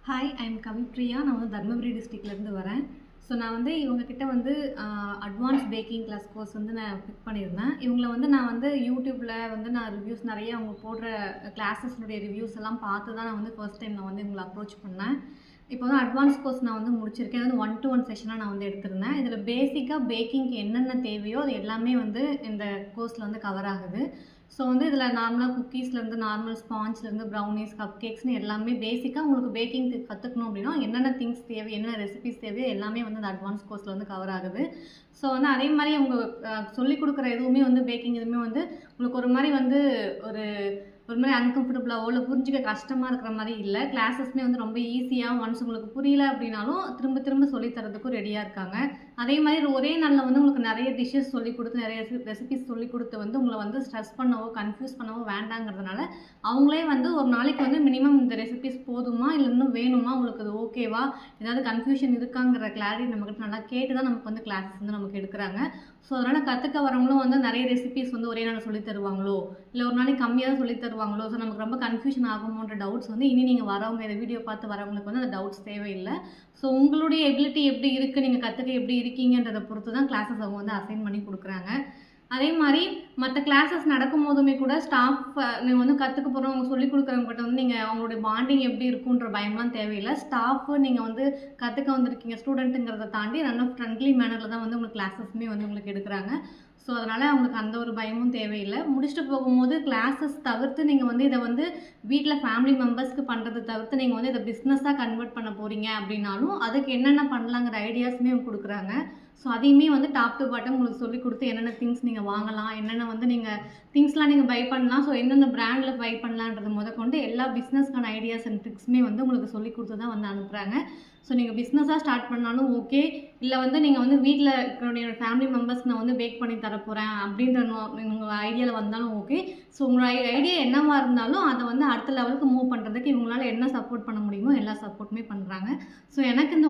Hi, I am Kavipriya. நான் வந்து தர்மபுரி டிஸ்ட்ரிக்ட்லேருந்து வரேன். ஸோ நான் வந்து இவங்ககிட்ட வந்து அட்வான்ஸ் பேக்கிங் கிளாஸ் கோர்ஸ் வந்து நான் பிக் பண்ணியிருந்தேன். இவங்கள வந்து நான் வந்து யூடியூப்பில் வந்து நான் ரிவ்யூஸ் நிறைய அவங்க போடுற கிளாஸஸ்னுடைய ரிவ்யூஸ் எல்லாம் பார்த்து தான் நான் வந்து ஃபர்ஸ்ட் டைம் நான் வந்து இவங்களை அப்ரோச் பண்ணேன். இப்போ வந்து அட்வான்ஸ் கோர்ஸ் நான் வந்து முடிச்சிருக்கேன். வந்து 1-to-1 செஷனாக நான் வந்து எடுத்திருந்தேன். இதில் பேசிக்காக பேக்கிங்க்கு என்னென்ன தேவையோ அது எல்லாமே வந்து இந்த கோர்ஸில் வந்து கவர் ஆகுது. ஸோ வந்து இதில் நார்மலாக குக்கீஸ்லேருந்து நார்மல் ஸ்பாஞ்ச்லேருந்து ப்ரௌனிஸ், கப் கேக்ஸ்னு எல்லாமே பேசிக்காக உங்களுக்கு பேக்கிங் கற்றுக்கணும் அப்படின்னா என்னென்ன திங்ஸ் தேவை, என்னென்ன ரெசிபிஸ் தேவையோ எல்லாமே வந்து அந்த அட்வான்ஸ் கோர்ஸில் வந்து கவர் ஆகுது. ஸோ வந்து அதே மாதிரி அவங்க சொல்லிக் கொடுக்குற எதுவுமே வந்து பேக்கிங் எதுவுமே வந்து உங்களுக்கு ஒரு மாதிரி வந்து ஒரு ஒரு மாதிரி அன்கம்ஃபர்டபுளாகவோ இல்லை புரிஞ்சிக்க கஷ்டமாக இருக்கிற மாதிரி இல்லை. கிளாஸஸ்மே வந்து ரொம்ப ஈஸியாக ஒன்ஸ் உங்களுக்கு புரியல அப்படின்னாலும் திரும்ப திரும்ப சொல்லித் தரதுக்கும் ரெடியாக இருக்காங்க. அதே மாதிரி ஒரே நாளில் வந்து உங்களுக்கு நிறைய டிஷ்ஷஸ் சொல்லிக் கொடுத்து நிறைய ரெசிபிஸ் சொல்லிக் கொடுத்து வந்து உங்களை வந்து ஸ்ட்ரெஸ் பண்ணவோ கன்ஃபியூஸ் பண்ணவோ வேண்டாங்கிறதுனால அவங்களே வந்து ஒரு நாளைக்கு வந்து மினிமம் இந்த ரெசிபிஸ் போதுமா இல்லை இன்னும் வேணுமா, உங்களுக்கு அது ஓகேவா, ஏதாவது கன்ஃபியூஷன் இருக்காங்கிற கிளாரிட்டி நம்மக்கிட்ட நல்லா கேட்டு தான் நமக்கு வந்து கிளாஸஸ் வந்து நமக்கு எடுக்கிறாங்க. ஸோ அதனால் கற்றுக்க வரவங்களும் வந்து நிறைய ரெசிபிஸ் வந்து ஒரே நாள் சொல்லித் தருவாங்களோ இல்லை ஒரு நாளைக்கு கம்மியாக தான் சொல்லித் தருவாங்களோ, ஸோ நமக்கு ரொம்ப கன்ஃபியூஷன் ஆகுமோன்ற டவுட்ஸ் வந்து இனி நீங்கள் வரவங்க இந்த வீடியோ பார்த்து வரவங்களுக்கு வந்து அந்த டவுட்ஸ் தேவையில்லை. ஸோ உங்களுடைய எபிலிட்டி எப்படி இருக்குது, நீங்கள் கற்றுக்க எப்படி இருக்கீங்கன்றதை பொறுத்து தான் கிளாஸஸ் அவங்க வந்து அசைன் பண்ணி கொடுக்குறாங்க. அதே மாதிரி மற்ற கிளாஸஸ் நடக்கும் போதுமே கூட ஸ்டாஃப் நீங்கள் வந்து கற்றுக்க போகிறவங்க சொல்லிக் கொடுக்குறவங்ககிட்ட வந்து நீங்கள் அவங்களுடைய பாண்டிங் எப்படி இருக்குன்ற பயம்லாம் தேவையில்லை. ஸ்டாஃபு நீங்கள் வந்து கற்றுக்க வந்திருக்கீங்க ஸ்டூடெண்ட்டுங்கிறத தாண்டி நல்ல ஃப்ரெண்ட்லி மேனரில் தான் வந்து உங்களுக்கு கிளாஸஸ்மே வந்து உங்களுக்கு எடுக்கிறாங்க. ஸோ அதனால் அவங்களுக்கு அந்த ஒரு பயமும் தேவையில்லை. முடிச்சுட்டு போகும்போது கிளாஸஸ் தவிர்த்து நீங்கள் வந்து இதை வந்து வீட்டில் ஃபேமிலி மெம்பர்ஸ்க்கு பண்ணுறதை தவிர்த்து நீங்கள் வந்து இதை பிஸ்னஸாக கன்வெர்ட் பண்ண போகிறீங்க அப்படின்னாலும் அதுக்கு என்னென்ன பண்ணலாங்கிற ஐடியாஸுமே அவங்க கொடுக்குறாங்க. ஸோ அதையுமே வந்து டாப் டு பாட்டம் உங்களுக்கு சொல்லிக் கொடுத்து என்னென்ன திங்ஸ் நீங்கள் வாங்கலாம், என்னென்ன வந்து நீங்கள் திங்ஸ்லாம் நீங்கள் பை பண்ணலாம், ஸோ எந்தெந்த பிராண்டில் பை பண்ணலான்றது முதற்கொண்டு எல்லா பிஸ்னஸ்க்கான ஐடியாஸ் அண்ட் ட்ரிக்ஸுமே வந்து உங்களுக்கு சொல்லிக் கொடுத்து தான் வந்து அனுப்புகிறாங்க. ஸோ நீங்கள் பிஸ்னஸாக ஸ்டார்ட் பண்ணாலும் ஓகே, இல்லை வந்து நீங்கள் வந்து வீட்டில் இருக்கிற ஃபேமிலி மெம்பர்ஸ்க்கு நான் வந்து பேக் பண்ணி தரப்போகிறேன் அப்படின்ற உங்கள் ஐடியாவில் வந்தாலும் ஓகே. ஸோ உங்களோட ஐடியா என்னவாக இருந்தாலும் அதை வந்து அடுத்த லெவலுக்கு மூவ் பண்ணுறதுக்கு இவங்களால என்ன சப்போர்ட் பண்ண முடியுமோ எல்லா சப்போர்ட்டுமே பண்ணுறாங்க. ஸோ எனக்கு இந்த